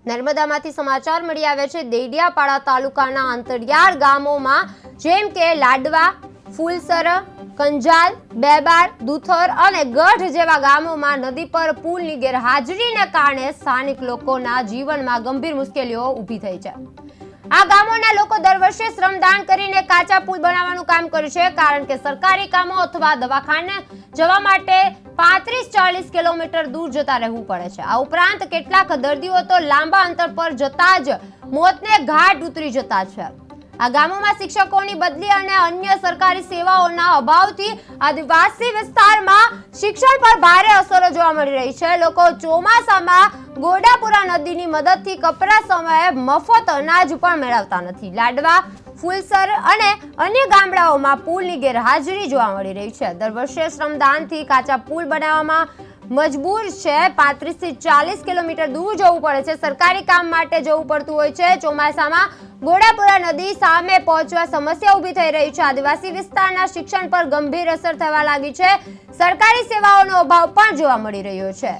નર્મદામાંથી સમાચાર મળી આવે છે। દેડિયાપાડા તાલુકાના અંતરિયાળ ગામોમાં જેમ કે લાડવા, ફૂલસર, કંજાલ, બેબાર, દુથર અને ગઢ જેવા ગામોમાં નદી પર પુલની ગેરહાજરીને કારણે સ્થાનિક લોકોના જીવનમાં ગંભીર મુશ્કેલીઓ ઊભી થઈ છે। આ ગામોના લોકો દર વર્ષે શ્રમદાન કરીને કાચા પુલ બનાવવાનું કામ કરે છે, કારણ કે સરકારી કામો અથવા દવાખાને જવા માટે 35-40 કિલોમીટર દૂર જતા રહેવું પડે છે। આ ઉપરાંત કેટલાક દર્દીઓ તો લાંબા અંતર પર જતા જ મોતને ઘાટ ઉતરી જતા છે। આ ગામોમાં શિક્ષકોની બદલી અને અન્ય સરકારી સેવાઓના અભાવથી આદિવાસી વિસ્તારમાં શિક્ષણ પર ભારે અસરો જોવા મળી રહી છે। લોકો ચોમાસામાં ગોડાપુરા નદીની મદદથી કપરા સમયે મફત અનાજ પણ મેળવતા નથી। લાડવા, ફૂલસર અને અન્ય ગામડાઓમાં પુલની ગેરહાજરી જોવા મળી રહી છે। દર વર્ષે શ્રમદાનથી કાચા પુલ બનાવવામાં મજબૂર છે। 35-40 કિલોમીટર દૂર જવું પડે છે। સરકારી કામ માટે જવું પડતું હોય છે। ચોમાસામાં ગોડાપુરા નદી સામે પહોંચવા સમસ્યા ઊભી થઈ રહી છે। આદિવાસી વિસ્તારના શિક્ષણ પર ગંભીર અસર થવા લાગી છે। સરકારી સેવાઓનો અભાવ પણ જોવા મળી રહ્યો છે।